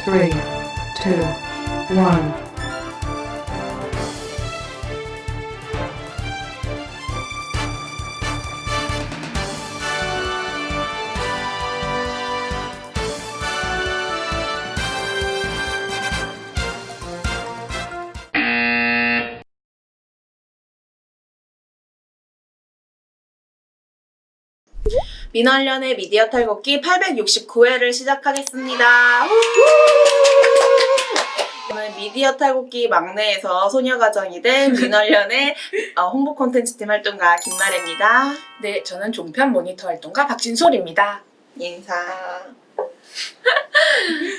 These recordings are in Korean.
Three, two, one. 민원련의 미디어 탈곡기 869회를 시작하겠습니다. 저는 미디어 탈곡기 막내에서 소녀가정이 된 민원련의 홍보 콘텐츠팀 활동가 김나래입니다. 네, 저는 종편 모니터 활동가 박진솔입니다. 인사.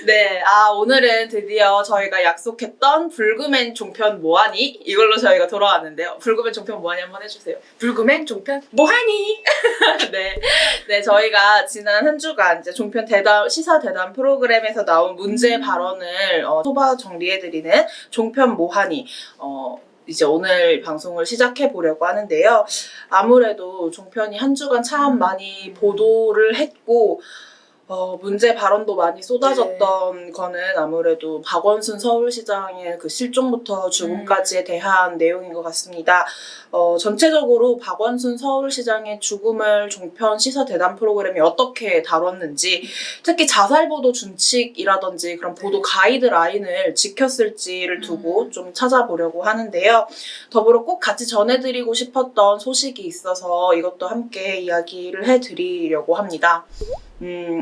네, 오늘은 드디어 저희가 약속했던 불금엔 종편 뭐하니? 이걸로 저희가 돌아왔는데요. 불금엔 종편 뭐하니 한번 해주세요. 불금엔 종편 뭐하니? 네, 저희가 지난 한 주간 이제 종편 대담, 시사 대담 프로그램에서 나온 문제 발언을 소바 정리해드리는 종편 뭐하니? 이제 오늘 방송을 시작해 보려고 하는데요. 아무래도 종편이 한 주간 참 많이 보도를 했고, 문제 발언도 많이 쏟아졌던 거는 아무래도 박원순 서울시장의 그 실종부터 죽음까지에 대한 내용인 것 같습니다. 전체적으로 박원순 서울시장의 죽음을 종편 시사 대담 프로그램이 어떻게 다뤘는지, 특히 자살보도 준칙이라든지 그런 보도 가이드라인을 지켰을지를 두고 좀 찾아보려고 하는데요. 더불어 꼭 같이 전해드리고 싶었던 소식이 있어서 이것도 함께 이야기를 해드리려고 합니다.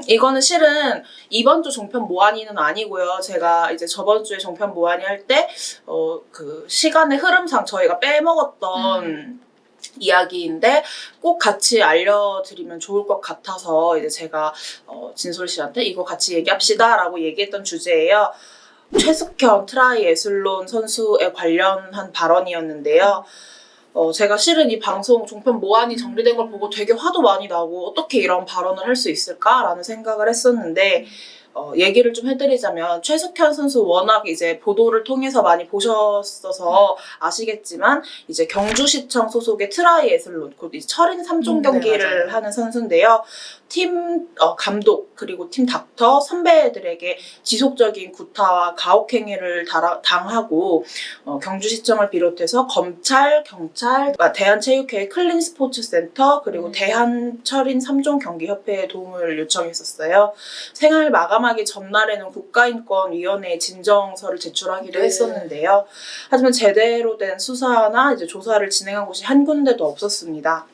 이거는 실은 이번 주 종편 모하니는 아니고요. 제가 이제 저번 주에 종편 모하니 할 때, 그 시간의 흐름상 저희가 빼먹었던 이야기인데 꼭 같이 알려드리면 좋을 것 같아서 이제 제가 진솔 씨한테 이거 같이 얘기합시다 라고 얘기했던 주제예요. 최숙현 트라이애슬론 선수에 관련한 발언이었는데요. 제가 실은 이 방송 종편 모하니 정리된 걸 보고 되게 화도 많이 나고 어떻게 이런 발언을 할 수 있을까라는 생각을 했었는데, 얘기를 좀 해드리자면 최숙현 선수 워낙 이제 보도를 통해서 많이 보셨어서 아시겠지만 이제 경주시청 소속의 트라이애슬론, 곧 이제 철인 3종 경기를 네, 하는 선수인데요. 팀 감독 그리고 팀 닥터 선배들에게 지속적인 구타와 가혹행위를 당하고 경주시청을 비롯해서 검찰, 경찰, 대한체육회 클린스포츠센터 그리고 대한철인 3종 경기협회에 도움을 요청했었어요. 생활 마감하기 전날에는 국가인권위원회에 진정서를 제출하기도 했었는데요. 하지만 제대로 된 수사나 이제 조사를 진행한 곳이 한 군데도 없었습니다.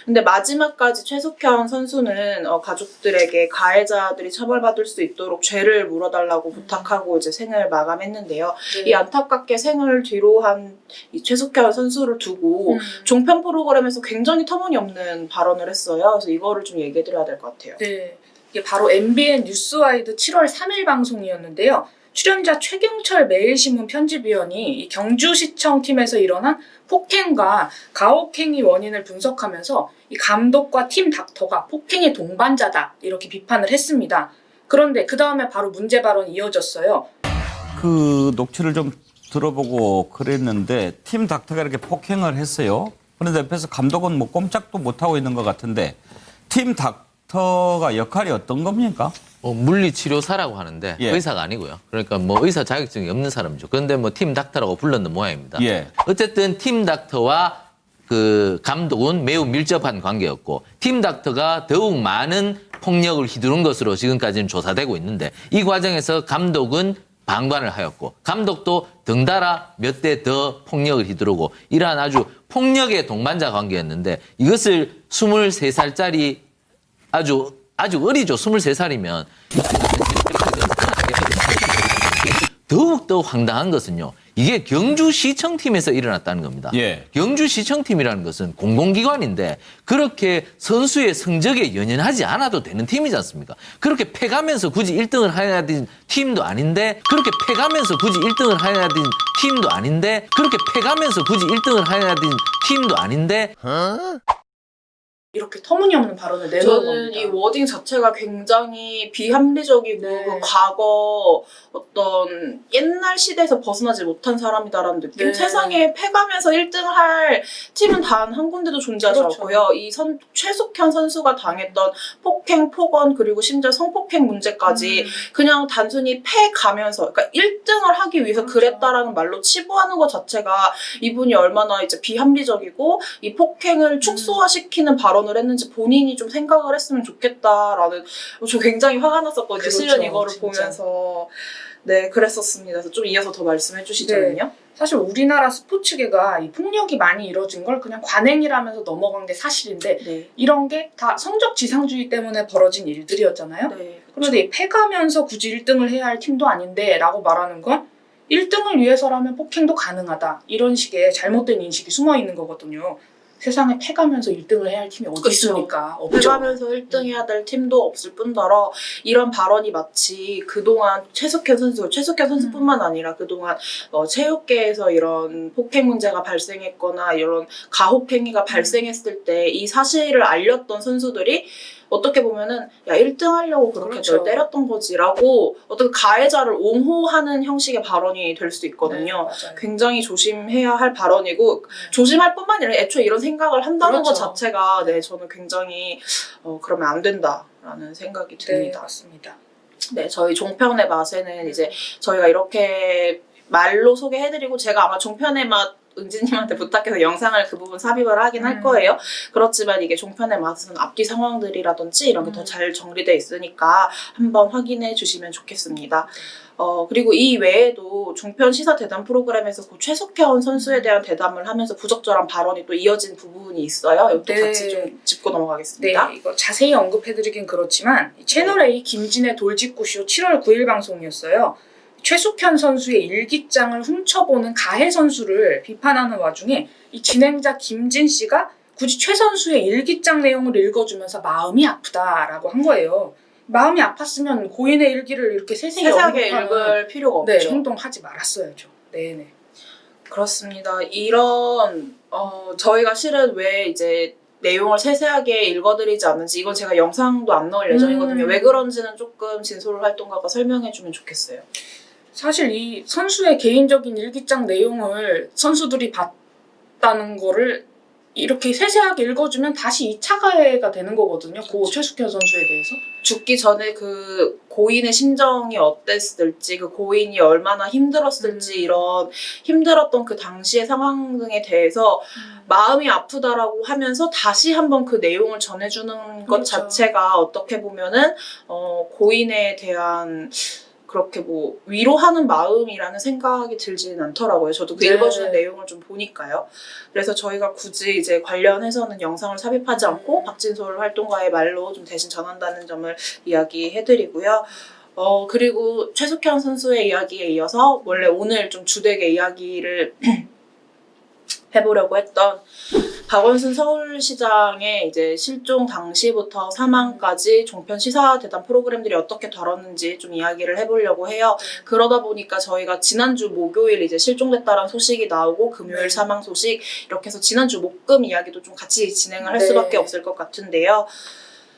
근데 마지막까지 최숙현 선수는 가족들에게 가해자들이 처벌받을 수 있도록 죄를 물어달라고 부탁하고 이제 생을 마감했는데요. 이 안타깝게 생을 뒤로 한 이 최숙현 선수를 두고 종편 프로그램에서 굉장히 터무니없는 발언을 했어요. 그래서 이거를 좀 얘기해드려야 될 것 같아요. 네, 이게 바로 MBN 뉴스와이드 7월 3일 방송이었는데요. 출연자 최경철 매일신문 편집위원이 이 경주시청 팀에서 일어난 폭행과 가혹행위 원인을 분석하면서 이 감독과 팀 닥터가 폭행의 동반자다 이렇게 비판을 했습니다. 그런데 그 다음에 바로 문제 발언이 이어졌어요. 그 녹취를 좀 들어보고 그랬는데 팀 닥터가 이렇게 폭행을 했어요. 그런데 옆에서 감독은 뭐 꼼짝도 못하고 있는 것 같은데 팀 닥터가 역할이 어떤 겁니까? 물리치료사라고 하는데 예. 의사가 아니고요. 그러니까 뭐 의사 자격증이 없는 사람이죠. 그런데 뭐 팀 닥터라고 불렀는 모양입니다. 예. 어쨌든 팀 닥터와 그 감독은 매우 밀접한 관계였고 팀 닥터가 더욱 많은 폭력을 휘두른 것으로 지금까지는 조사되고 있는데 이 과정에서 감독은 방관을 하였고 감독도 덩달아 몇 대 더 폭력을 휘두르고 이러한 아주 폭력의 동반자 관계였는데 이것을 23살짜리 아주 어리죠. 23살이면 더욱더 황당한 것은요. 이게 경주시청팀에서 일어났다는 겁니다. 예. 경주시청팀이라는 것은 공공기관인데 그렇게 선수의 성적에 연연하지 않아도 되는 팀이지 않습니까? 그렇게 패가면서 굳이 1등을 해야 되는 팀도 아닌데 그렇게 패가면서 굳이 1등을 해야 되는 팀도 아닌데 그렇게 패가면서 굳이 1등을 해야 되는 팀도 아닌데 이렇게 터무니없는 발언을 내놓은 저는 겁니다. 이 워딩 자체가 굉장히 비합리적이고 네. 그 과거 어떤 옛날 시대에서 벗어나지 못한 사람이다라는 느낌. 네. 세상에 패가면서 1등을 할 팀은 단 한 군데도 존재하지 그렇죠. 않고요. 최숙현 선수가 당했던 폭행, 폭언 그리고 심지어 성폭행 문제까지 그냥 단순히 패가면서 그러니까 1등을 하기 위해서 그렇죠. 그랬다라는 말로 치부하는 것 자체가 이분이 얼마나 이제 비합리적이고 이 폭행을 축소화시키는 발언을 했는지 본인이 좀 생각을 했으면 좋겠다라는 저 굉장히 화가 났었거든요. 그렇죠, 실은 이거를 진짜. 보면서 네 그랬었습니다. 그래서 좀 이어서 더 말씀해 주시자면요. 사실 우리나라 스포츠계가 이 폭력이 많이 이뤄진 걸 그냥 관행이라면서 넘어간 게 사실인데 네. 이런 게 다 성적 지상주의 때문에 벌어진 일들이었잖아요. 네. 그런데 이 패가면서 굳이 1등을 해야 할 팀도 아닌데 라고 말하는 건 1등을 위해서라면 폭행도 가능하다. 이런 식의 잘못된 인식이 숨어 있는 거거든요. 세상에 패가면서 1등을 해야 할 팀이 어디 그쵸. 있습니까? 없죠. 패가면서 1등 해야 될 팀도 없을 뿐더러 이런 발언이 마치 그동안 최숙현 선수뿐만 아니라 그동안 체육계에서 이런 폭행 문제가 발생했거나 이런 가혹행위가 발생했을 때 이 사실을 알렸던 선수들이 어떻게 보면은 야 1등 하려고 그렇게 그렇죠. 널 때렸던 거지라고 어떤 가해자를 옹호하는 형식의 발언이 될 수도 있거든요. 네, 맞아요. 굉장히 조심해야 할 발언이고 조심할 뿐만 아니라 애초에 이런 생각을 한다는 그렇죠. 것 자체가 네 저는 굉장히 그러면 안 된다라는 생각이 네, 듭니다. 맞습니다. 네, 저희 종편의 맛에는 이제 저희가 이렇게 말로 소개해드리고 제가 아마 종편의 맛 은지님한테 부탁해서 영상을 그 부분 삽입을 하긴 할 거예요. 그렇지만 이게 종편의 맛은 앞뒤 상황들이라든지 이런 게 더 잘 정리돼 있으니까 한번 확인해 주시면 좋겠습니다. 그리고 이 외에도 종편 시사 대담 프로그램에서 그 최숙현 선수에 대한 대담을 하면서 부적절한 발언이 또 이어진 부분이 있어요. 이것도 네. 같이 좀 짚고 넘어가겠습니다. 네, 이거 자세히 언급해드리긴 그렇지만 채널A 김진의 돌직구쇼 7월 9일 방송이었어요. 최숙현 선수의 일기장을 훔쳐보는 가해 선수를 비판하는 와중에 이 진행자 김진 씨가 굳이 최 선수의 일기장 내용을 읽어주면서 마음이 아프다라고 한 거예요. 마음이 아팠으면 고인의 일기를 이렇게 세세하게 세세하게 읽을 필요가 없죠. 네, 행동하지 말았어야죠. 네네. 그렇습니다. 이런 저희가 실은 왜 이제 내용을 세세하게 읽어드리지 않는지 이건 제가 영상도 안 넣을 예정이거든요. 왜 그런지는 조금 진솔 활동가가 설명해주면 좋겠어요. 사실 이 선수의 개인적인 일기장 내용을 선수들이 봤다는 거를 이렇게 세세하게 읽어주면 다시 2차 가해가 되는 거거든요. 고 최숙현 선수에 대해서. 죽기 전에 그 고인의 심정이 어땠을지, 그 고인이 얼마나 힘들었을지 이런 힘들었던 그 당시의 상황 등에 대해서 마음이 아프다라고 하면서 다시 한번 그 내용을 전해주는 것 그렇죠. 자체가 어떻게 보면은 고인에 대한 그렇게 뭐 위로하는 마음이라는 생각이 들지는 않더라고요. 저도 그 네. 읽어주는 내용을 좀 보니까요. 그래서 저희가 굳이 이제 관련해서는 영상을 삽입하지 않고 박진솔 활동가의 말로 좀 대신 전한다는 점을 이야기해드리고요. 그리고 최숙현 선수의 이야기에 이어서 원래 오늘 좀 주되게 이야기를 해보려고 했던 박원순 서울시장의 이제 실종 당시부터 사망까지 종편 시사대담 프로그램들이 어떻게 다뤘는지 좀 이야기를 해보려고 해요. 그러다 보니까 저희가 지난주 목요일 이제 실종됐다는 소식이 나오고 금요일 사망 소식 이렇게 해서 지난주 목금 이야기도 좀 같이 진행을 할 네. 수밖에 없을 것 같은데요.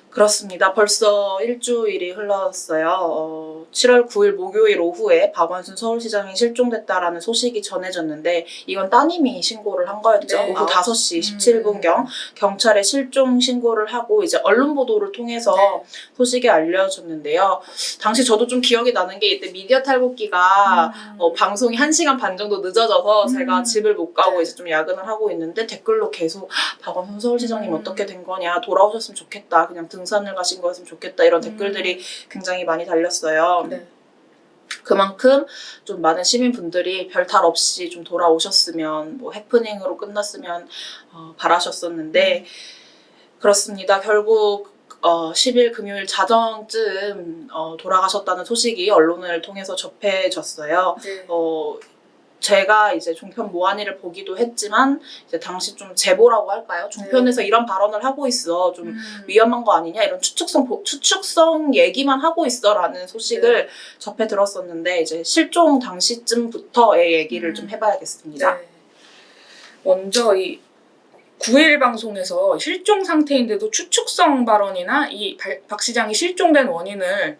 그렇습니다. 벌써 일주일이 흘렀어요. 7월 9일 목요일 오후에 박원순 서울시장이 실종됐다라는 소식이 전해졌는데 이건 따님이 신고를 한 거였죠. 네. 오후 5시 17분경 경찰에 실종 신고를 하고 이제 언론 보도를 통해서 네. 소식이 알려졌는데요. 당시 저도 좀 기억이 나는 게 이때 미디어 탈곡기가 방송이 1시간 반 정도 늦어져서 제가 집을 못 가고 네. 이제 좀 야근을 하고 있는데 댓글로 계속 박원순 서울시장님 어떻게 된 거냐 돌아오셨으면 좋겠다 그냥 등산을 가신 거였으면 좋겠다 이런 댓글들이 굉장히 많이 달렸어요. 네. 그만큼 좀 많은 시민분들이 별탈 없이 좀 돌아오셨으면 뭐 해프닝으로 끝났으면 바라셨었는데 그렇습니다. 결국 10일 금요일 자정쯤 돌아가셨다는 소식이 언론을 통해서 접해졌어요. 네. 제가 이제 종편 모한이를 보기도 했지만 이제 당시 좀 제보라고 할까요? 종편에서 네. 이런 발언을 하고 있어. 좀 위험한 거 아니냐? 이런 추측성 얘기만 하고 있어라는 소식을 접해 들었었는데 이제 실종 당시쯤부터의 얘기를 좀 해봐야겠습니다. 네. 먼저 이 9일 방송에서 실종 상태인데도 추측성 발언이나 이 박 시장이 실종된 원인을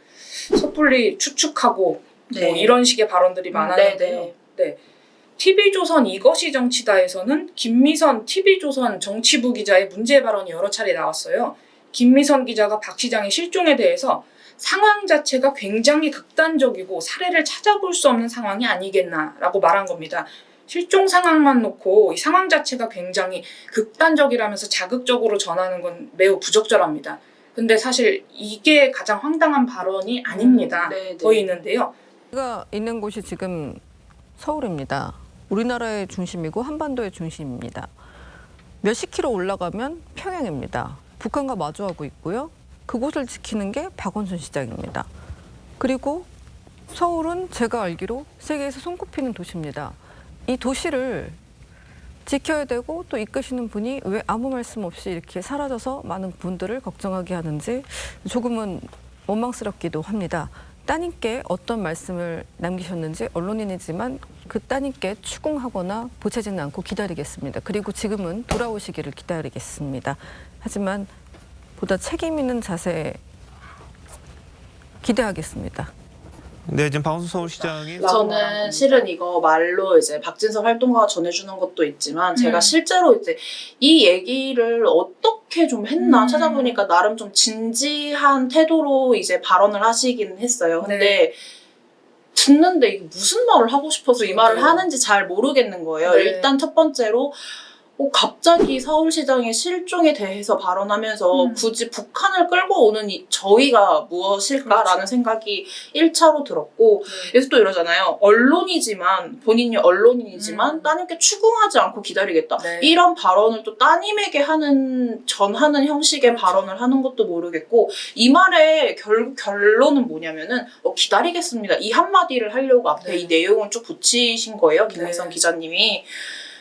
섣불리 추측하고 네. 뭐 이런 식의 발언들이 많았는데요. 네. TV조선 이것이 정치다에서는 김미선 TV조선 정치부 기자의 문제 발언이 여러 차례 나왔어요. 김미선 기자가 박 시장의 실종에 대해서 상황 자체가 굉장히 극단적이고 사례를 찾아볼 수 없는 상황이 아니겠나라고 말한 겁니다. 실종 상황만 놓고 이 상황 자체가 굉장히 극단적이라면서 자극적으로 전하는 건 매우 부적절합니다. 근데 사실 이게 가장 황당한 발언이 아닙니다. 네, 더 네. 있는데요. 제가 있는 곳이 지금 서울입니다. 우리나라의 중심이고 한반도의 중심입니다. 몇십 킬로 올라가면 평양입니다. 북한과 마주하고 있고요. 그곳을 지키는 게 박원순 시장입니다. 그리고 서울은 제가 알기로 세계에서 손꼽히는 도시입니다. 이 도시를 지켜야 되고 또 이끄시는 분이 왜 아무 말씀 없이 이렇게 사라져서 많은 분들을 걱정하게 하는지 조금은 원망스럽기도 합니다. 따님께 어떤 말씀을 남기셨는지 언론인이지만 그 따님께 추궁하거나 보채지는 않고 기다리겠습니다. 그리고 지금은 돌아오시기를 기다리겠습니다. 하지만 보다 책임 있는 자세 기대하겠습니다. 네, 지금 박원순 서울시장이 저는 실은 이거 말로 이제 박진서 활동가가 전해주는 것도 있지만 제가 실제로 이제 이 얘기를 어떻게 좀 했나 찾아보니까 나름 좀 진지한 태도로 이제 발언을 하시긴 했어요. 근데 듣는데 이게 무슨 말을 하고 싶어서 이 말을 하는지 잘 모르겠는 거예요. 네. 일단 첫 번째로 갑자기 서울시장의 실종에 대해서 발언하면서 굳이 북한을 끌고 오는 저희가 무엇일까라는 생각이 1차로 들었고 그래서 또 이러잖아요. 언론이지만 본인이 언론인이지만 따님께 추궁하지 않고 기다리겠다. 네. 이런 발언을 또 따님에게 전하는 형식의 발언을 하는 것도 모르겠고 이 말의 결론은 뭐냐면은 기다리겠습니다. 이 한마디를 하려고 앞에 이 내용을 쭉 붙이신 거예요. 김미선 기자님이.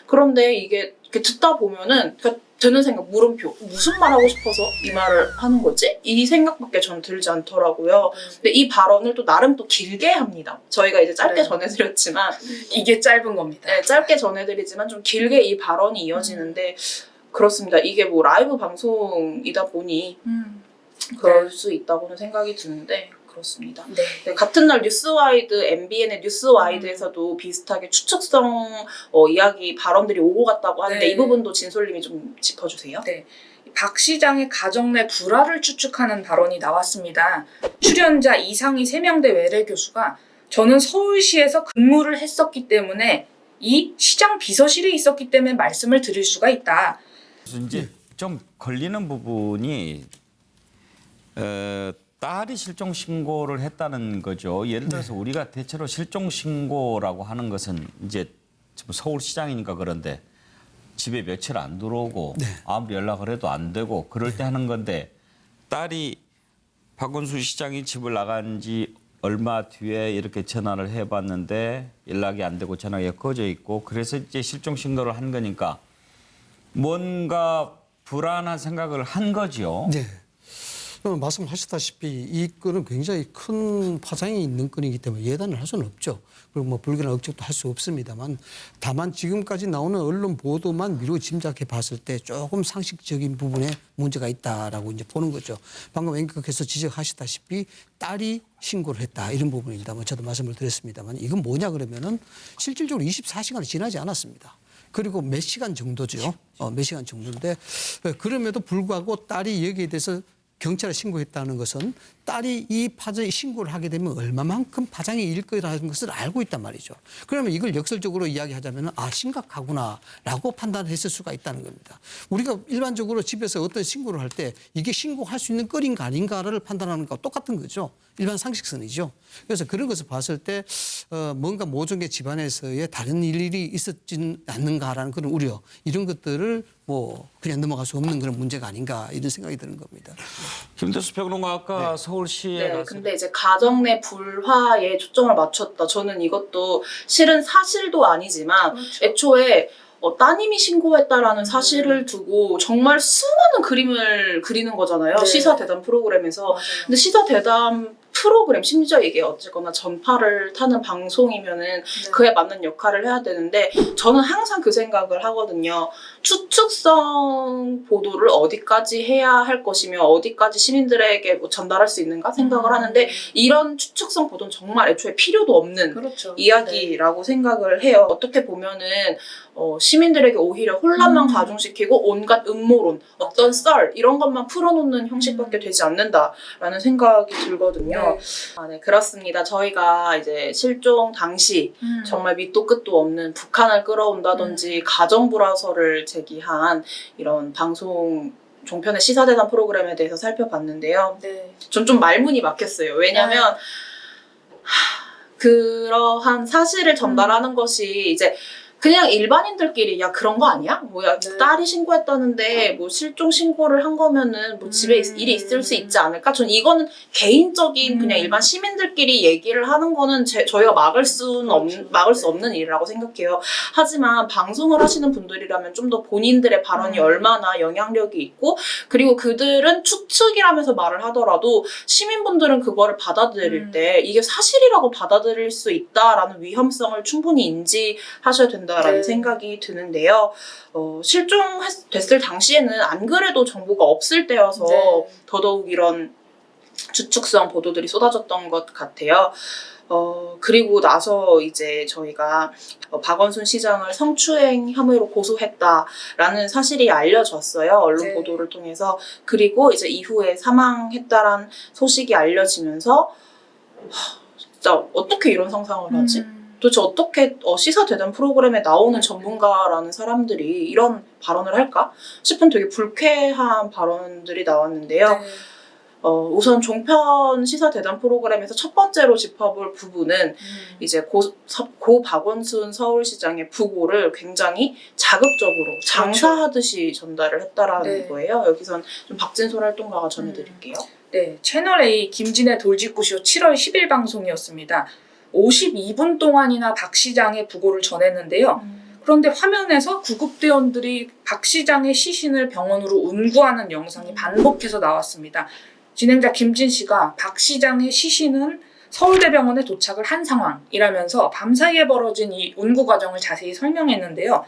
그런데 이게 이렇게 듣다 보면은 드는 생각, 물음표. 무슨 말 하고 싶어서 이 말을 하는 거지? 이 생각밖에 전 들지 않더라고요. 근데 이 발언을 또 나름 또 길게 합니다. 저희가 이제 짧게 전해드렸지만 이게 짧은 겁니다. 네, 짧게 전해드리지만 좀 길게 이 발언이 이어지는데 그렇습니다. 이게 뭐 라이브 방송이다 보니 그럴 수 있다고는 생각이 드는데 그렇습니다. 네, 같은 날 뉴스와이드, MBN의 뉴스와이드에서도 비슷하게 추측성 이야기 발언들이 오고 갔다고 하는데 이 부분도 진솔님이 좀 짚어주세요. 네. 박 시장의 가정 내 불화를 추측하는 발언이 나왔습니다. 출연자 이상희 세명대 외래 교수가 저는 서울시에서 근무를 했었기 때문에 이 시장 비서실에 있었기 때문에 말씀을 드릴 수가 있다. 그래서 이제 좀 걸리는 부분이 딸이 실종 신고를 했다는 거죠. 예를 들어서 우리가 대체로 실종 신고라고 하는 것은 이제 지금 서울시장이니까 그런데 집에 며칠 안 들어오고 아무리 연락을 해도 안 되고 그럴 때 하는 건데 딸이 박원순 시장이 집을 나간 지 얼마 뒤에 이렇게 전화를 해봤는데 연락이 안 되고 전화기가 꺼져 있고 그래서 이제 실종 신고를 한 거니까 뭔가 불안한 생각을 한 거죠. 네. 말씀하셨다시피 이 건은 굉장히 큰 파장이 있는 건이기 때문에 예단을 할 수는 없죠. 그리고 뭐 불길한 억측도 할 수 없습니다만 다만 지금까지 나오는 언론 보도만 미루어 짐작해 봤을 때 조금 상식적인 부분에 문제가 있다라고 이제 보는 거죠. 방금 앵커께서 지적하셨다시피 딸이 신고를 했다 이런 부분입니다. 뭐 저도 말씀을 드렸습니다만 이건 뭐냐 그러면은 실질적으로 24시간이 지나지 않았습니다. 그리고 몇 시간 정도죠. 몇 시간 정도인데 그럼에도 불구하고 딸이 여기에 대해서 경찰에 신고했다는 것은 딸이 이 파장에 신고를 하게 되면 얼마만큼 파장이 일 거라는 것을 알고 있단 말이죠. 그러면 이걸 역설적으로 이야기하자면 심각하구나라고 판단했을 수가 있다는 겁니다. 우리가 일반적으로 집에서 어떤 신고를 할 때 이게 신고할 수 있는 건인가 아닌가를 판단하는 것과 똑같은 거죠. 일반 상식선이죠. 그래서 그런 것을 봤을 때 뭔가 모종의 집안에서의 다른 일이 있었지 않는가라는 그런 우려 이런 것들을 뭐 그냥 넘어갈 수 없는 그런 문제가 아닌가 이런 생각이 드는 겁니다. 김대수 평론가 아까 네. 서울시에 네, 가서 근데 이제 가정 내 불화에 초점을 맞췄다. 저는 이것도 실은 사실도 아니지만 그렇죠. 애초에 따님이 신고했다라는 사실을 두고 정말 수많은 그림을 그리는 거잖아요. 네. 시사 대담 프로그램에서. 맞아요. 근데 시사 대담 프로그램, 심지어 이게 어쨌거나 전파를 타는 방송이면은 네. 그에 맞는 역할을 해야 되는데 저는 항상 그 생각을 하거든요. 추측성 보도를 어디까지 해야 할 것이며 어디까지 시민들에게 뭐 전달할 수 있는가 생각을 하는데 이런 추측성 보도는 정말 애초에 필요도 없는 그렇죠. 이야기라고 생각을 해요. 어떻게 보면은 시민들에게 오히려 혼란만 가중시키고 온갖 음모론, 어떤 썰 이런 것만 풀어놓는 형식밖에 되지 않는다라는 생각이 들거든요. 네, 그렇습니다. 저희가 이제 실종 당시 정말 밑도 끝도 없는 북한을 끌어온다든지 가정 불화설을 제기한 이런 방송 종편의 시사대담 프로그램에 대해서 살펴봤는데요. 네. 전 좀 말문이 막혔어요. 왜냐면 그러한 사실을 전달하는 것이 이제 그냥 일반인들끼리 야 그런 거 아니야? 뭐야 네. 딸이 신고했다는데 뭐 실종 신고를 한 거면은 뭐 집에 일이 있을 수 있지 않을까? 전 이거는 개인적인 그냥 일반 시민들끼리 얘기를 하는 거는 저희가 막을 수 없는 일이라고 생각해요. 하지만 방송을 하시는 분들이라면 좀 더 본인들의 발언이 얼마나 영향력이 있고 그리고 그들은 추측이라면서 말을 하더라도 시민분들은 그거를 받아들일 때 이게 사실이라고 받아들일 수 있다라는 위험성을 충분히 인지하셔야 된다라는 네. 생각이 드는데요. 실종됐을 당시에는 안 그래도 정보가 없을 때여서 네. 더더욱 이런 추측성 보도들이 쏟아졌던 것 같아요. 그리고 나서 이제 저희가 박원순 시장을 성추행 혐의로 고소했다라는 사실이 알려졌어요. 언론 네. 보도를 통해서. 그리고 이제 이후에 사망했다라는 소식이 알려지면서 진짜 어떻게 이런 상상을 하지? 도대체 어떻게 시사 대담 프로그램에 나오는 전문가라는 사람들이 이런 발언을 할까 싶은 되게 불쾌한 발언들이 나왔는데요. 네. 우선 종편 시사 대담 프로그램에서 첫 번째로 짚어볼 부분은 이제 고 박원순 서울시장의 부고를 굉장히 자극적으로 장사하듯이 전달을 했다라는 네. 거예요. 여기선 좀 박진솔 활동가가 전해드릴게요. 네, 채널A 김진애 돌직구쇼 7월 10일 방송이었습니다. 52분 동안이나 박 시장의 부고를 전했는데요. 그런데 화면에서 구급대원들이 박 시장의 시신을 병원으로 운구하는 영상이 반복해서 나왔습니다. 진행자 김진 씨가 박 시장의 시신은 서울대병원에 도착을 한 상황이라면서 밤사이에 벌어진 이 운구 과정을 자세히 설명했는데요.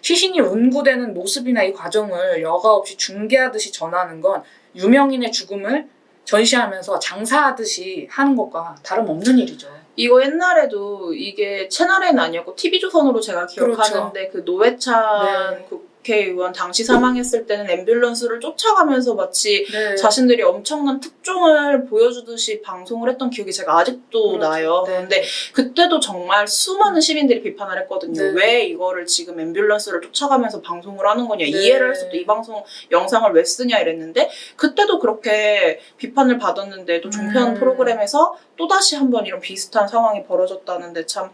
시신이 운구되는 모습이나 이 과정을 여과 없이 중계하듯이 전하는 건 유명인의 죽음을 전시하면서 장사하듯이 하는 것과 다름없는 일이죠. 이거 옛날에도 이게 채널A는 아니었고 TV조선으로 제가 기억하는데 그 노회찬 네. 국회의원 당시 사망했을 때는 앰뷸런스를 쫓아가면서 마치 네. 자신들이 엄청난 특종을 보여주듯이 방송을 했던 기억이 제가 아직도 그렇죠. 나요. 네. 그런데 그때도 정말 수많은 시민들이 비판을 했거든요. 네. 왜 이거를 지금 앰뷸런스를 쫓아가면서 방송을 하는 거냐. 네. 이해를 할 수도 이 방송 영상을 왜 쓰냐 이랬는데 그때도 그렇게 비판을 받았는데도 종편 프로그램에서 또다시 한번 이런 비슷한 상황이 벌어졌다는데 참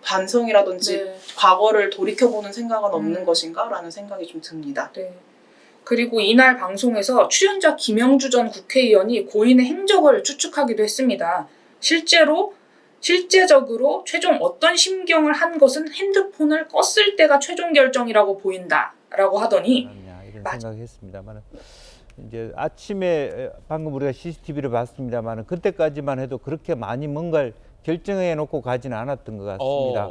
반성이라든지 네. 과거를 돌이켜보는 생각은 없는 것인가라는 생각이 좀 듭니다. 네. 그리고 이날 방송에서 출연자 김영주 전 국회의원이 고인의 행적을 추측하기도 했습니다. 실제적으로 최종 어떤 심경을 한 것은 핸드폰을 껐을 때가 최종 결정이라고 보인다라고 하더니 이런 맞- 생각했습니다만 이제 아침에 방금 우리가 CCTV를 봤습니다만 그때까지만 해도 그렇게 많이 뭔가를 결정해 놓고 가지는 않았던 것 같습니다.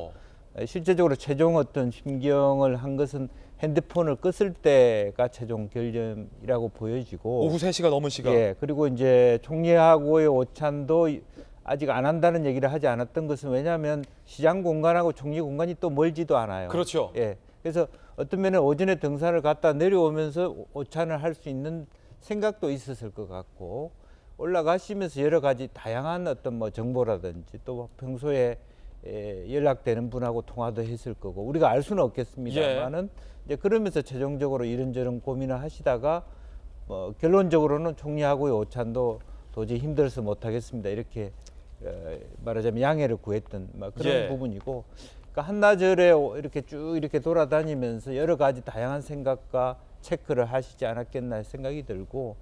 실제적으로 최종 어떤 심경을 한 것은 핸드폰을 껐을 때가 최종 결정이라고 보여지고 오후 3시가 넘은 시각. 예, 그리고 이제 총리하고의 오찬도 아직 안 한다는 얘기를 하지 않았던 것은 왜냐하면 시장 공간하고 총리 공간이 또 멀지도 않아요. 그렇죠. 예, 그래서 어떤 면에 오전에 등산을 갔다 내려오면서 오찬을 할 수 있는 생각도 있었을 것 같고 올라가시면서 여러 가지 다양한 어떤 뭐 정보라든지 또 평소에 연락되는 분하고 통화도 했을 거고 우리가 알 수는 없겠습니다만은 이제 그러면서 최종적으로 이런저런 고민을 하시다가 결론적으로는 총리하고의 오찬도 도저히 힘들어서 못 하겠습니다 이렇게 말하자면 양해를 구했던 그런 부분이고 그러니까 한나절에 이렇게 쭉 이렇게 돌아다니면서 여러 가지 다양한 생각과 체크를 하시지 않았겠나 생각이 들고,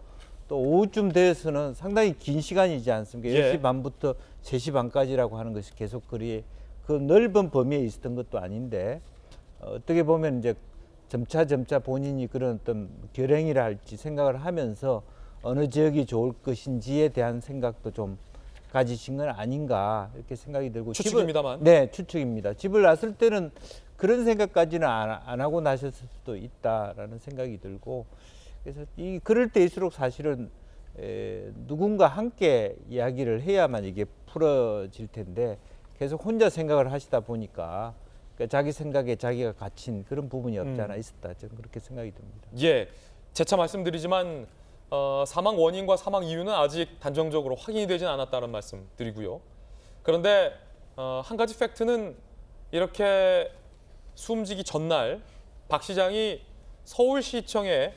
또 오후쯤 돼서는 상당히 긴 시간이지 않습니까? 예. 10시 반부터 3시 반까지라고 하는 것이 계속 거리에 그 넓은 범위에 있었던 것도 아닌데, 어떻게 보면 이제 점차 본인이 그런 어떤 결행이라 할지 생각을 하면서 어느 지역이 좋을 것인지에 대한 생각도 좀 가지신 건 아닌가 이렇게 생각이 들고. 추측입니다만. 네, 추측입니다. 집을 났을 때는 그런 생각까지는 안 하고 나셨을 수도 있다라는 생각이 들고, 그래서 그럴 때일수록 사실은 누군가 함께 이야기를 해야만 이게 풀어질 텐데, 계속 혼자 생각을 하시다 보니까 그러니까 자기 생각에 자기가 갇힌 그런 부분이 없지 않아 있었다, 저는 그렇게 생각이 듭니다. 예, 재차 말씀드리지만 사망 원인과 사망 이유는 아직 단정적으로 확인이 되진 않았다는 말씀 드리고요. 그런데 한 가지 팩트는 이렇게 숨지기 전날 박 시장이 서울시청의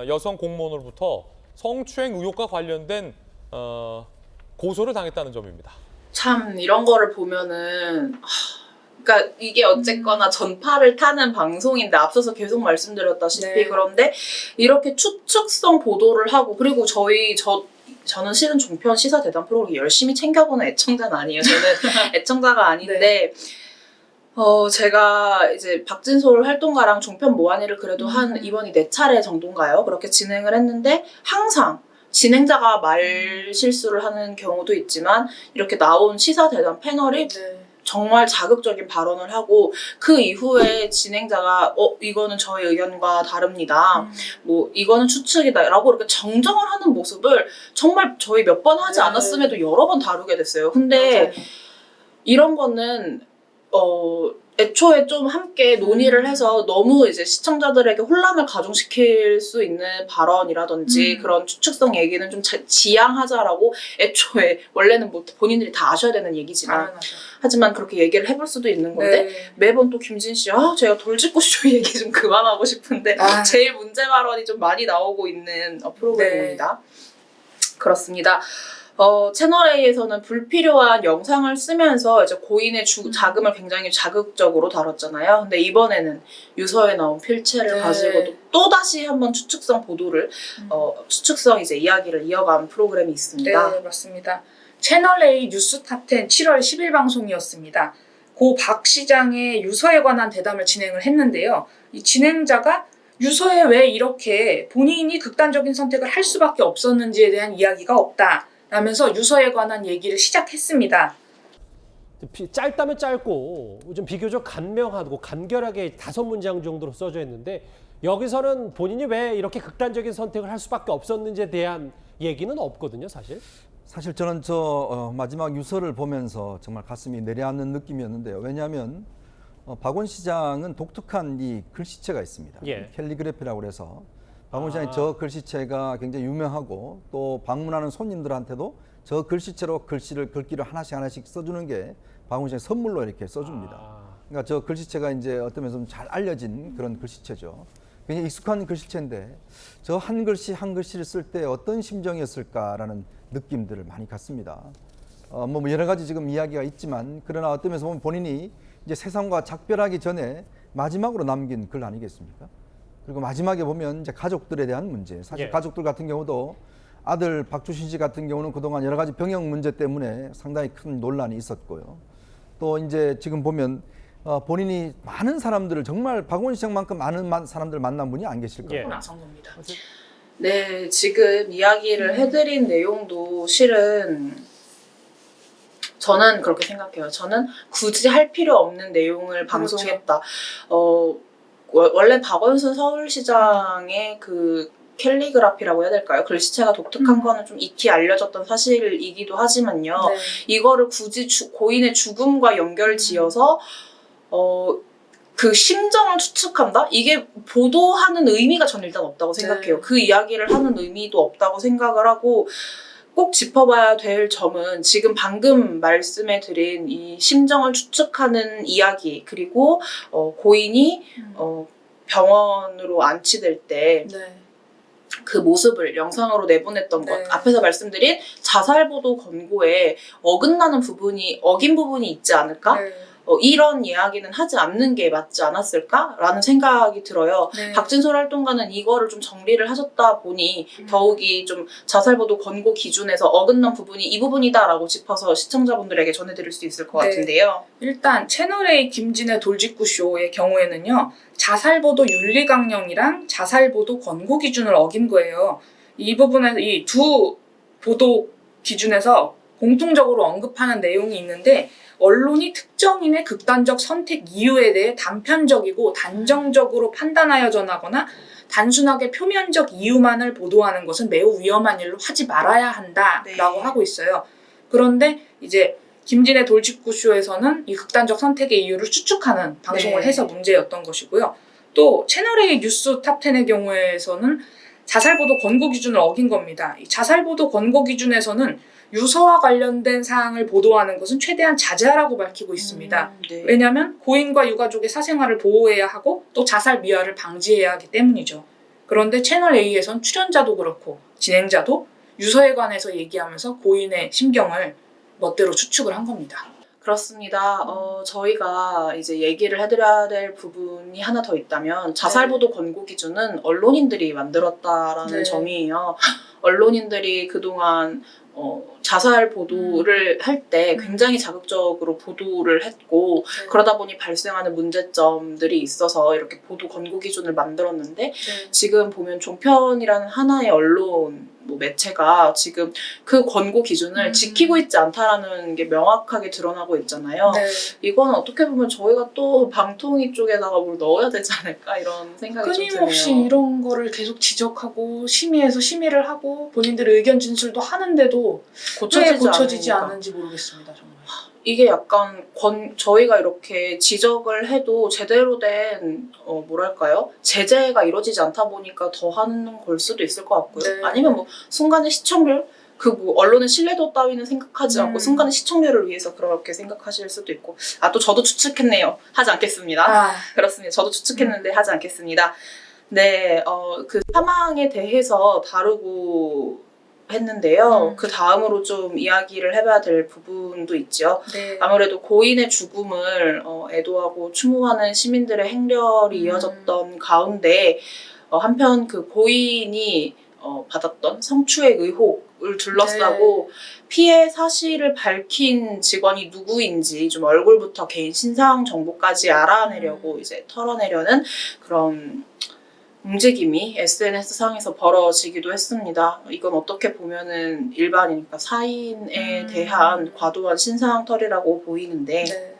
여성 공무원으로부터 성추행 의혹과 관련된 고소를 당했다는 점입니다. 참 이런 거를 보면은 그러니까 이게 어쨌거나 전파를 타는 방송인데 앞서서 계속 말씀드렸다시피 네. 그런데 이렇게 추측성 보도를 하고, 그리고 저는 실은 종편 시사 대담 프로그램 열심히 챙겨보는 애청자는 아니에요. 저는 애청자가 아닌데 제가 이제 박진솔 활동가랑 종편 모한이를 그래도 한 이번이 4차례 정도인가요? 그렇게 진행을 했는데 항상 진행자가 말 실수를 하는 경우도 있지만 이렇게 나온 시사 대담 패널이 정말 자극적인 발언을 하고, 그 이후에 진행자가 이거는 저의 의견과 다릅니다. 뭐 이거는 추측이다 라고 이렇게 정정을 하는 모습을 정말 저희 몇 번 하지 않았음에도 여러 번 다루게 됐어요. 근데 맞아요. 이런 거는 애초에 좀 함께 논의를 해서 너무 이제 시청자들에게 혼란을 가중시킬 수 있는 발언이라든지 그런 추측성 얘기는 좀 지양하자라고 애초에 원래는 뭐 본인들이 다 아셔야 되는 얘기지만 하지만 그렇게 얘기를 해볼 수도 있는 건데 매번 또 김진 씨 제가 돌직구쇼 얘기 좀 그만하고 싶은데 제일 문제 발언이 좀 많이 나오고 있는 프로그램입니다. 그렇습니다. 채널A에서는 불필요한 영상을 쓰면서 이제 고인의 자금을 굉장히 자극적으로 다뤘잖아요. 근데 이번에는 유서에 나온 필체를 가지고도 또다시 한번 추측성 보도를, 추측성 이제 이야기를 이어간 프로그램이 있습니다. 네, 맞습니다. 채널A 뉴스 탑10 7월 10일 방송이었습니다. 고 박 시장의 유서에 관한 대담을 진행을 했는데요. 이 진행자가 유서에 왜 이렇게 본인이 극단적인 선택을 할 수밖에 없었는지에 대한 이야기가 없다 라면서 유서에 관한 얘기를 시작했습니다. 짧다면 짧고 좀 비교적 간명하고 간결하게 5문장 정도로 써져 있는데, 여기서는 본인이 왜 이렇게 극단적인 선택을 할 수밖에 없었는지에 대한 얘기는 없거든요, 사실. 사실 저는 마지막 유서를 보면서 정말 가슴이 내려앉는 느낌이었는데요. 왜냐하면 박원 시장은 독특한 이 글씨체가 있습니다. 캘리그래피라고 해서 박원 시장의 저 글씨체가 굉장히 유명하고, 또 방문하는 손님들한테도 저 글씨체로 글귀를 하나씩 써주는 게 박원 시장의 선물로 이렇게 써줍니다. 그러니까 저 글씨체가 이제 어떤 면에서 좀 잘 알려진 그런 글씨체죠. 굉장히 익숙한 글씨체인데 저 한 글씨 한 글씨를 쓸 때 어떤 심정이었을까라는 느낌들을 많이 갖습니다. 뭐 여러 가지 지금 이야기가 있지만, 그러나 어떤 면에서 보면 본인이 이제 세상과 작별하기 전에 마지막으로 남긴 글 아니겠습니까? 그리고 마지막에 보면 이제 가족들에 대한 문제, 사실 가족들 같은 경우도 아들 박주신 씨 같은 경우는 그동안 여러 가지 병역 문제 때문에 상당히 큰 논란이 있었고요. 또 이제 지금 보면 본인이 많은 사람들을, 정말 박원 시장만큼 많은 사람들을 만난 분이 안 계실 거예요. 나성겁니다. 네, 지금 이야기를 해드린 내용도 실은 저는 그렇게 생각해요. 저는 굳이 할 필요 없는 내용을 방송했다. 원래 박원순 서울시장의 그 캘리그라피라고 해야 될까요? 글씨체가 독특한 거는 좀 익히 알려졌던 사실이기도 하지만요. 이거를 굳이 고인의 죽음과 연결 지어서 그 심정을 추측한다? 이게 보도하는 의미가 저는 일단 없다고 생각해요. 그 이야기를 하는 의미도 없다고 생각을 하고, 꼭 짚어봐야 될 점은 지금 방금 말씀해드린 이 심정을 추측하는 이야기, 그리고 고인이 병원으로 안치될 때 그 모습을 영상으로 내보냈던 것, 앞에서 말씀드린 자살보도 권고에 어긴 부분이 있지 않을까? 이런 이야기는 하지 않는 게 맞지 않았을까라는 생각이 들어요. 네. 박진솔 활동가는 이거를 좀 정리를 하셨다 보니 더욱이 좀 자살보도 권고 기준에서 어긋난 부분이 이 부분이다라고 짚어서 시청자분들에게 전해드릴 수 있을 것 네. 같은데요. 일단 채널A 김진의 돌직구쇼의 경우에는요. 자살보도 윤리강령이랑 자살보도 권고 기준을 어긴 거예요. 이 부분에서 이 두 보도 기준에서 공통적으로 언급하는 내용이 있는데 언론이 특정인의 극단적 선택 이유에 대해 단편적이고 단정적으로 판단하여 전하거나 단순하게 표면적 이유만을 보도하는 것은 매우 위험한 일로 하지 말아야 한다라고 네. 하고 있어요. 그런데 이제 김진의 돌직구쇼에서는 이 극단적 선택의 이유를 추측하는 방송을 네. 해서 문제였던 것이고요. 또 채널A 뉴스 탑10의 경우에서는 자살보도 권고 기준을 어긴 겁니다. 이 자살보도 권고 기준에서는 유서와 관련된 사항을 보도하는 것은 최대한 자제하라고 밝히고 있습니다. 네. 왜냐하면 고인과 유가족의 사생활을 보호해야 하고 또 자살 미화를 방지해야 하기 때문이죠. 그런데 채널A에선 출연자도 그렇고 진행자도 유서에 관해서 얘기하면서 고인의 심경을 멋대로 추측을 한 겁니다. 그렇습니다. 저희가 이제 얘기를 해드려야 될 부분이 하나 더 있다면 자살보도 권고 기준은 언론인들이 만들었다라는 네. 점이에요. 언론인들이 그동안 자살 보도를 할 때 굉장히 자극적으로 보도를 했고 그러다 보니 발생하는 문제점들이 있어서 이렇게 보도 권고 기준을 만들었는데 지금 보면 종편이라는 하나의 언론 매체가 지금 그 권고 기준을 지키고 있지 않다라는 게 명확하게 드러나고 있잖아요. 네. 이건 어떻게 보면 저희가 또 방통위 쪽에다가 뭘 넣어야 되지 않을까 이런 생각이 좀 드네요. 끊임없이 이런 거를 계속 지적하고 심의해서 심의를 하고 본인들의 의견 진술도 하는데도 왜 고쳐지지 않으니까. 않는지 모르겠습니다. 정말. 이게 약간 저희가 이렇게 지적을 해도 제대로 된 뭐랄까요? 제재가 이루어지지 않다 보니까 더 하는 걸 수도 있을 것 같고요. 네. 아니면 뭐 순간의 시청률 언론의 신뢰도 따위는 생각하지 않고 순간의 시청률을 위해서 그렇게 생각하실 수도 있고 또 저도 추측했네요. 하지 않겠습니다. 그렇습니다. 저도 추측했는데 하지 않겠습니다. 네, 그 사망에 대해서 다루고 했는데요. 그 다음으로 좀 이야기를 해봐야 될 부분도 있죠. 네. 아무래도 고인의 죽음을 애도하고 추모하는 시민들의 행렬이 이어졌던 가운데 한편 그 고인이 받았던 성추행 의혹을 둘러싸고 피해 사실을 밝힌 직원이 누구인지 좀 얼굴부터 개인 신상 정보까지 알아내려고 이제 털어내려는 그런 움직임이 SNS 상에서 벌어지기도 했습니다. 이건 어떻게 보면은 일반이니까 사인에 대한 과도한 신상털이라고 보이는데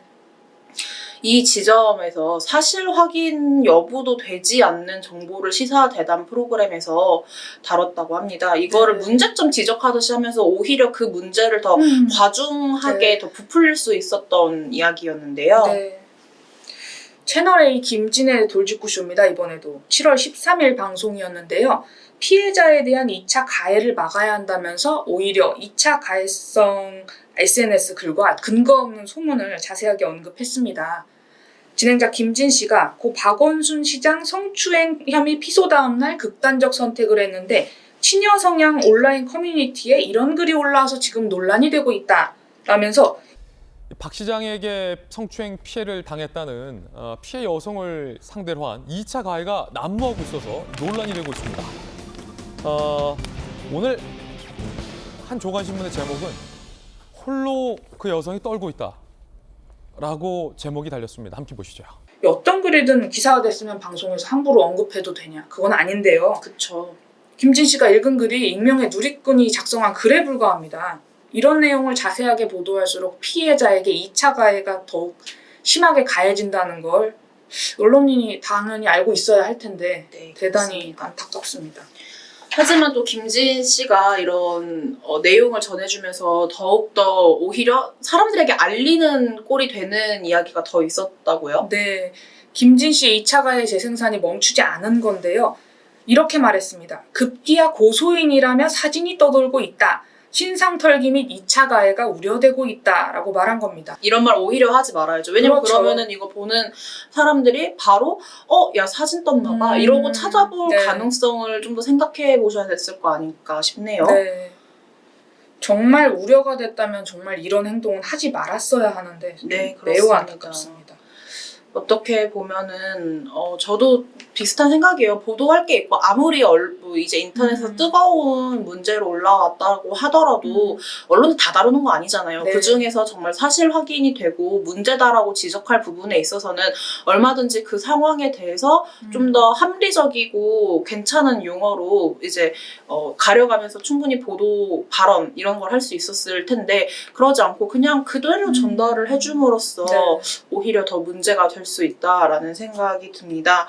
이 지점에서 사실 확인 여부도 되지 않는 정보를 시사대담 프로그램에서 다뤘다고 합니다. 이거를 문제점 지적하듯이 하면서 오히려 그 문제를 더 과중하게 더 부풀릴 수 있었던 이야기였는데요. 네. 채널A 김진의 돌직구쇼입니다. 이번에도 7월 13일 방송이었는데요. 피해자에 대한 2차 가해를 막아야 한다면서 오히려 2차 가해성 SNS 글과 근거 없는 소문을 자세하게 언급했습니다. 진행자 김진 씨가 고 박원순 시장 성추행 혐의 피소 다음 날 극단적 선택을 했는데 친여 성향 온라인 커뮤니티에 이런 글이 올라와서 지금 논란이 되고 있다 라면서 박 시장에게 성추행 피해를 당했다는 피해 여성을 상대로 한 2차 가해가 난무하고 있어서 논란이 되고 있습니다. 오늘 한 조간신문의 제목은 홀로 그 여성이 떨고 있다 라고 제목이 달렸습니다. 함께 보시죠. 어떤 글이든 기사가 됐으면 방송에서 함부로 언급해도 되냐? 그건 아닌데요. 그쵸. 김진 씨가 읽은 글이 익명의 누리꾼이 작성한 글에 불과합니다. 이런 내용을 자세하게 보도할수록 피해자에게 2차 가해가 더욱 심하게 가해진다는 걸 언론인이 당연히 알고 있어야 할 텐데 대단히 안타깝습니다. 하지만 또 김진 씨가 이런 내용을 전해주면서 더욱더 오히려 사람들에게 알리는 꼴이 되는 이야기가 더 있었다고요? 네. 김진 씨의 2차 가해 재생산이 멈추지 않은 건데요. 이렇게 말했습니다. 급기야 고소인이라며 사진이 떠돌고 있다. 신상털기 및 2차 가해가 우려되고 있다라고 말한 겁니다. 이런 말 오히려 하지 말아야죠. 왜냐면 그렇죠. 그러면은 이거 보는 사람들이 바로 야 사진 떴나 봐 이러고 찾아볼 가능성을 좀 더 생각해 보셔야 됐을 거 아닐까 싶네요. 네. 정말 우려가 됐다면 정말 이런 행동은 하지 말았어야 하는데 네, 매우 그렇습니다. 안타깝습니다. 어떻게 보면은 저도 비슷한 생각이에요. 보도할 게 있고 아무리 뭐 이제 인터넷에서 뜨거운 문제로 올라왔다고 하더라도 언론은 다 다루는 거 아니잖아요. 네. 그 중에서 정말 사실 확인이 되고 문제다라고 지적할 부분에 있어서는 얼마든지 그 상황에 대해서 좀 더 합리적이고 괜찮은 용어로 이제 가려가면서 충분히 보도 발언 이런 걸 할 수 있었을 텐데 그러지 않고 그냥 그대로 전달을 해줌으로써 네. 오히려 더 문제가 될 수 있다라는 생각이 듭니다.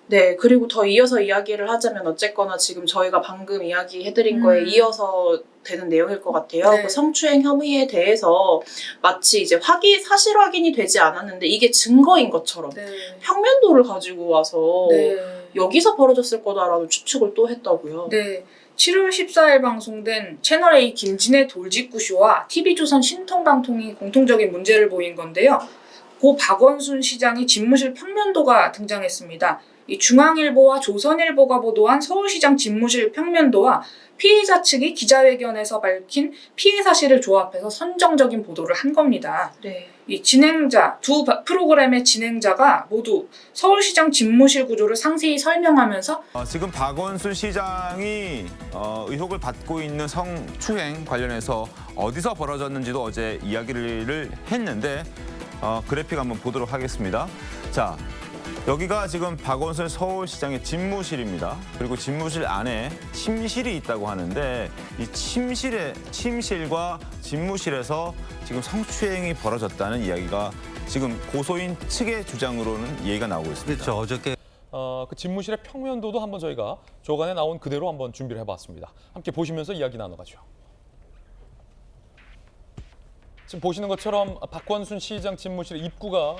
네, 그리고 더 이어서 이야기를 하자면 어쨌거나 지금 저희가 방금 이야기해드린 거에 이어서 되는 내용일 것 같아요. 네. 그 성추행 혐의에 대해서 마치 이제 사실 확인이 되지 않았는데 이게 증거인 것처럼 네. 평면도를 가지고 와서 네. 여기서 벌어졌을 거다라는 추측을 또 했다고요. 네. 7월 14일 방송된 채널A 김진애 돌직구쇼와 TV조선 신통방통이 공통적인 문제를 보인 건데요. 고 박원순 시장의 집무실 평면도가 등장했습니다. 이 중앙일보와 조선일보가 보도한 서울시장 집무실 평면도와 피해자 측이 기자회견에서 밝힌 피해 사실을 조합해서 선정적인 보도를 한 겁니다. 네. 이 두 프로그램의 진행자가 모두 서울시장 집무실 구조를 상세히 설명하면서 지금 박원순 시장이 의혹을 받고 있는 성추행 관련해서 어디서 벌어졌는지도 어제 이야기를 했는데 그래픽 한번 보도록 하겠습니다. 자, 여기가 지금 박원순 서울시장의 집무실입니다. 그리고 집무실 안에 침실이 있다고 하는데 이 침실과 집무실에서 지금 성추행이 벌어졌다는 이야기가 지금 고소인 측의 주장으로는 얘기가 나오고 있습니다. 그렇죠. 어저께 그 집무실의 평면도도 한번 저희가 조간에 나온 그대로 한번 준비를 해봤습니다. 함께 보시면서 이야기 나눠가죠. 지금 보시는 것처럼 박원순 시장 집무실 입구가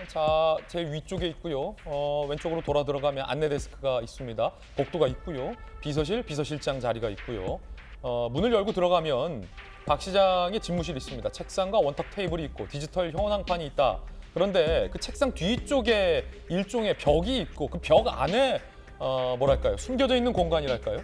제 위쪽에 있고요. 왼쪽으로 돌아 들어가면 안내 데스크가 있습니다. 복도가 있고요. 비서실장 자리가 있고요. 문을 열고 들어가면 박 시장의 집무실이 있습니다. 책상과 원탁 테이블이 있고 디지털 현황판이 있다. 그런데 그 책상 뒤쪽에 일종의 벽이 있고 그 벽 안에 뭐랄까요? 숨겨져 있는 공간이랄까요?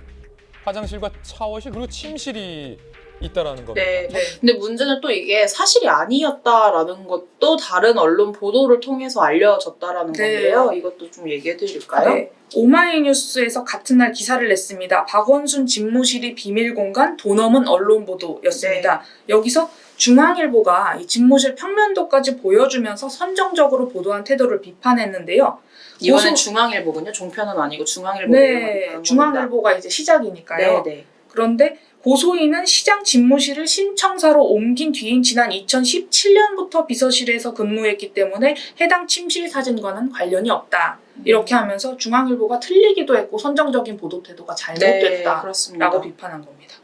화장실과 샤워실 그리고 침실이 있다라는 겁니다. 네. 근데 문제는 또 이게 사실이 아니었다라는 것도 다른 언론 보도를 통해서 알려졌다라는 건데요. 이것도 좀 얘기해 드릴까요? 네. 오마이뉴스에서 같은 날 기사를 냈습니다. 박원순 집무실이 비밀 공간 돈 없는 언론 보도였습니다. 여기서 중앙일보가 이 집무실 평면도까지 보여주면서 선정적으로 보도한 태도를 비판했는데요. 이거는 중앙일보군요. 종편은 아니고 중앙일보. 네, 중앙일보가 이제 시작이니까요. 네. 그런데 고소인은 시장 집무실을 신청사로 옮긴 뒤인 지난 2017년부터 비서실에서 근무했기 때문에 해당 침실 사진과는 관련이 없다. 이렇게 하면서 중앙일보가 틀리기도 했고 선정적인 보도 태도가 잘못됐다라고 비판한 겁니다.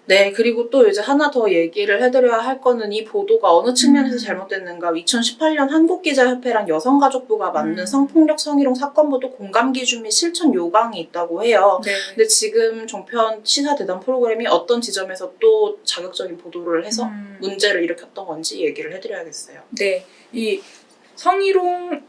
네, 그리고 또 이제 하나 더 얘기를 해드려야 할 거는 이 보도가 어느 측면에서 잘못됐는가. 2018년 한국기자협회랑 여성가족부가 만든 성폭력 성희롱 사건보도 공감기준 및 실천 요강이 있다고 해요. 근데 지금 종편 시사대담 프로그램이 어떤 지점에서 또 자극적인 보도를 해서 문제를 일으켰던 건지 얘기를 해드려야겠어요. 네, 이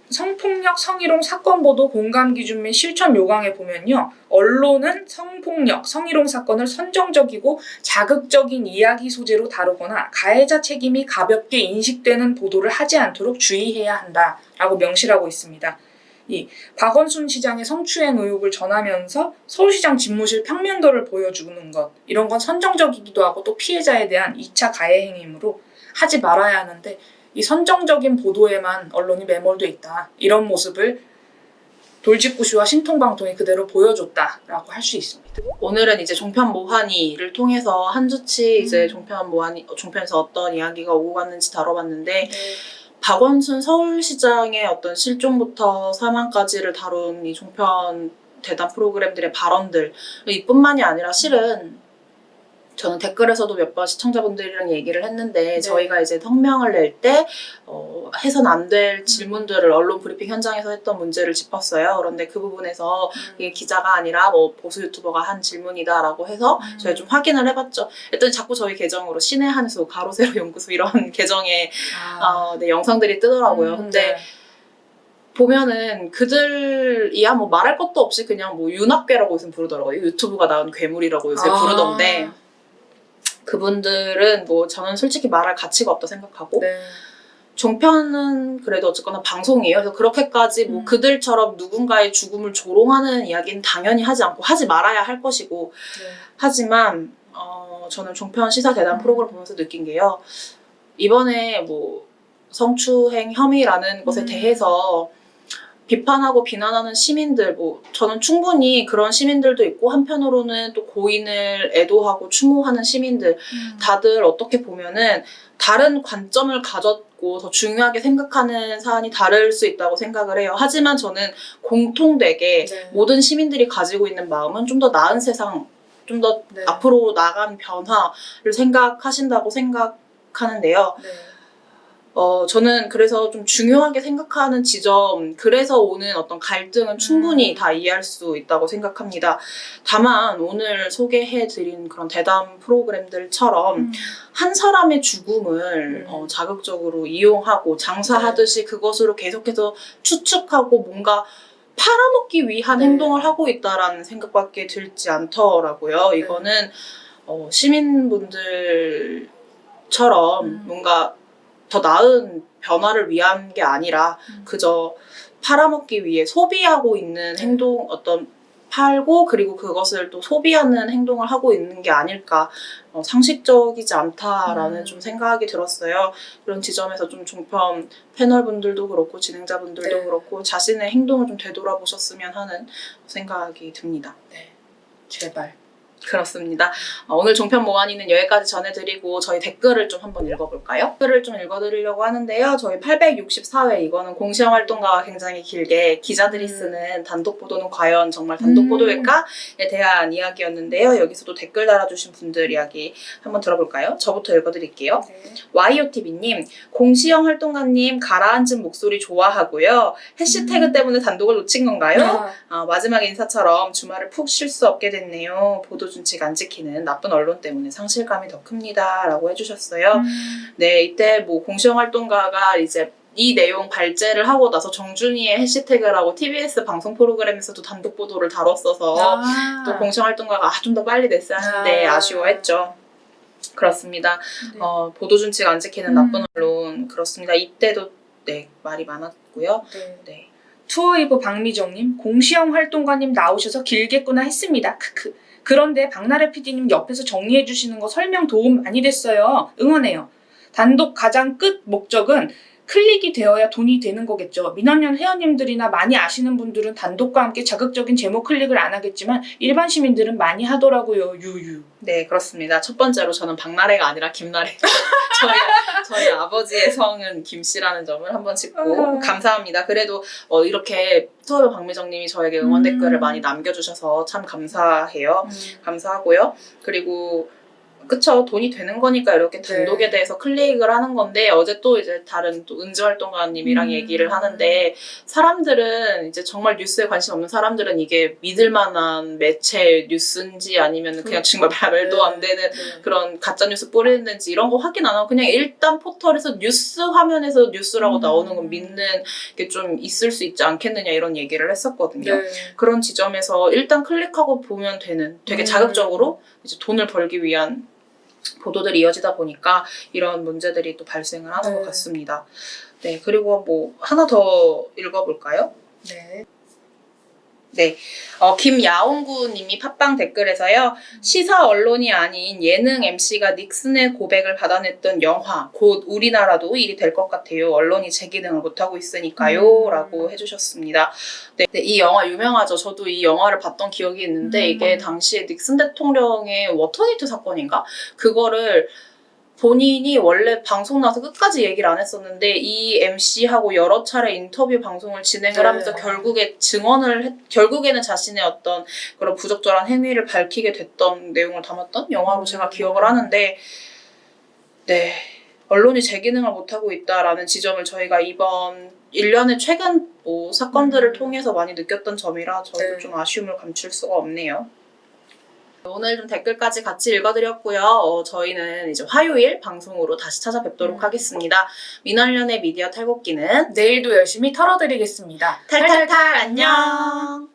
성폭력, 성희롱 사건 보도 공감 기준 및 실천 요강에 보면요. 언론은 성폭력, 성희롱 사건을 선정적이고 자극적인 이야기 소재로 다루거나 가해자 책임이 가볍게 인식되는 보도를 하지 않도록 주의해야 한다라고 명시하고 있습니다. 이 박원순 시장의 성추행 의혹을 전하면서 서울시장 집무실 평면도를 보여주는 것, 이런 건 선정적이기도 하고 또 피해자에 대한 2차 가해 행위이므로 하지 말아야 하는데 이 선정적인 보도에만 언론이 매몰돼 있다. 이런 모습을 돌직구쇼와 신통방통이 그대로 보여줬다라고 할 수 있습니다. 오늘은 이제 종편 모한이를 통해서 한 주치 이제 종편에서 어떤 이야기가 오고 갔는지 다뤄봤는데 박원순 서울시장의 어떤 실종부터 사망까지를 다룬 이 종편 대담 프로그램들의 발언들 이뿐만이 아니라 실은 저는 댓글에서도 몇 번 시청자분들이랑 얘기를 했는데 저희가 이제 성명을 낼 때 해선 안 될 질문들을 언론 브리핑 현장에서 했던 문제를 짚었어요. 그런데 그 부분에서 이게 기자가 아니라 뭐 보수 유튜버가 한 질문이다라고 해서 저희 좀 확인을 해봤죠. 했더니 자꾸 저희 계정으로 신의 한수, 가로세로 연구소 이런 계정에 영상들이 뜨더라고요. 근데 보면은 그들이야 뭐 말할 것도 없이 그냥 뭐 윤학괴라고 요새 부르더라고요. 유튜브가 낳은 괴물이라고 요새 부르던데 그분들은 뭐 저는 솔직히 말할 가치가 없다 생각하고 네. 종편은 그래도 어쨌거나 방송이에요. 그래서 그렇게까지 뭐 그들처럼 누군가의 죽음을 조롱하는 이야기는 당연히 하지 않고 하지 말아야 할 것이고 네. 하지만 저는 종편 시사 대담 프로그램을 보면서 느낀 게요. 이번에 뭐 성추행 혐의라는 것에 대해서 비판하고 비난하는 시민들, 뭐 저는 충분히 그런 시민들도 있고 한편으로는 또 고인을 애도하고 추모하는 시민들 다들 어떻게 보면은 다른 관점을 가졌고 더 중요하게 생각하는 사안이 다를 수 있다고 생각을 해요. 하지만 저는 공통되게 네. 모든 시민들이 가지고 있는 마음은 좀 더 나은 세상, 좀 더 네. 앞으로 나간 변화를 생각하신다고 생각하는데요. 네. 저는 그래서 좀 중요하게 생각하는 지점, 그래서 오는 어떤 갈등은 충분히 다 이해할 수 있다고 생각합니다. 다만 오늘 소개해드린 그런 대담 프로그램들처럼 한 사람의 죽음을 자극적으로 이용하고 장사하듯이 그것으로 계속해서 추측하고 뭔가 팔아먹기 위한 행동을 하고 있다라는 생각밖에 들지 않더라고요. 이거는 시민분들처럼 뭔가 더 나은 변화를 위한 게 아니라 그저 팔아먹기 위해 소비하고 있는 행동, 어떤 팔고 그리고 그것을 또 소비하는 행동을 하고 있는 게 아닐까, 상식적이지 않다라는 좀 생각이 들었어요. 그런 지점에서 좀 종편 패널분들도 그렇고 진행자분들도 네. 그렇고 자신의 행동을 좀 되돌아보셨으면 하는 생각이 듭니다. 네. 제발. 그렇습니다. 오늘 종편 모한이는 여기까지 전해드리고 저희 댓글을 좀 한번 읽어볼까요? 댓글을 좀 읽어드리려고 하는데요. 저희 864회, 이거는 공시형 활동가가 굉장히 길게 기자들이 쓰는 단독 보도는 과연 정말 단독 보도일까에 대한 이야기였는데요. 여기서도 댓글 달아주신 분들 이야기 한번 들어볼까요? 저부터 읽어드릴게요. 네. YOTV님, 공시형 활동가님 가라앉은 목소리 좋아하고요. 해시태그 때문에 단독을 놓친 건가요? 마지막 인사처럼 주말을 푹 쉴 수 없게 됐네요. 보도 준칙 안 지키는 나쁜 언론 때문에 상실감이 더 큽니다. 라고 해주셨어요. 네, 이때 뭐 공시형 활동가가 이제 이 내용 발제를 하고 나서 정준이의 해시태그라고 TBS 방송 프로그램에서도 단독 보도를 다뤘어서 또 공시형 활동가가 좀 더 빨리 냈어야 하는데 아쉬워했죠. 그렇습니다. 네. 보도 준칙 안 지키는 나쁜 언론, 그렇습니다. 이때도 네, 말이 많았고요. 네. 네. 투어이브 박미정님, 공시형 활동가님 나오셔서 길겠구나 했습니다. 크크. 그런데 박나래 PD님 옆에서 정리해 주시는 거 설명 도움 많이 됐어요. 응원해요. 단독 가장 끝 목적은 클릭이 되어야 돈이 되는 거겠죠. 민원연 회원님들이나 많이 아시는 분들은 단독과 함께 자극적인 제목 클릭을 안 하겠지만 일반 시민들은 많이 하더라고요. 유유. 네, 그렇습니다. 첫 번째로 저는 박나래가 아니라 김나래. 저희 아버지의 성은 김씨라는 점을 한번 짚고 감사합니다. 그래도 이렇게 투어의 박미정님이 저에게 응원 댓글을 많이 남겨주셔서 참 감사해요. 감사하고요. 그리고 그쵸, 돈이 되는 거니까 이렇게 단독에 대해서 클릭을 하는 건데, 어제 또 이제 다른 또 은지 활동가님이랑 얘기를 하는데, 사람들은 이제 정말 뉴스에 관심 없는 사람들은 이게 믿을 만한 매체 뉴스인지 아니면 그냥 정말 말도 안 되는 그런 가짜 뉴스 뿌리는 데인지 이런 거 확인 안 하고 그냥 일단 포털에서 뉴스 화면에서 뉴스라고 나오는 건 믿는 게 좀 있을 수 있지 않겠느냐 이런 얘기를 했었거든요. 네. 그런 지점에서 일단 클릭하고 보면 되는, 되게 자극적으로 이제 돈을 벌기 위한 보도들이 이어지다 보니까 이런 문제들이 또 발생을 하는 것 같습니다. 네, 그리고 뭐 하나 더 읽어볼까요? 네. 네, 김야옹구 님이 팟빵 댓글에서요. 시사 언론이 아닌 예능 MC가 닉슨의 고백을 받아냈던 영화, 곧 우리나라도 일이 될 것 같아요. 언론이 제 기능을 못하고 있으니까요. 라고 해주셨습니다. 네, 이 영화 유명하죠. 저도 이 영화를 봤던 기억이 있는데 이게 당시에 닉슨 대통령의 워터게이트 사건인가? 그거를 본인이 원래 방송 나서 끝까지 얘기를 안 했었는데 이 MC하고 여러 차례 인터뷰 방송을 진행을 하면서 결국에는 자신의 어떤 그런 부적절한 행위를 밝히게 됐던 내용을 담았던 영화로 제가 기억을 하는데, 네, 언론이 제 기능을 못하고 있다라는 지점을 저희가 이번 일련의 최근 뭐 사건들을 통해서 많이 느꼈던 점이라 저도 좀 아쉬움을 감출 수가 없네요. 오늘 좀 댓글까지 같이 읽어드렸고요. 저희는 이제 화요일 방송으로 다시 찾아뵙도록 하겠습니다. 민원련의 미디어 탈곡기는 내일도 열심히 털어드리겠습니다. 탈탈탈 안녕.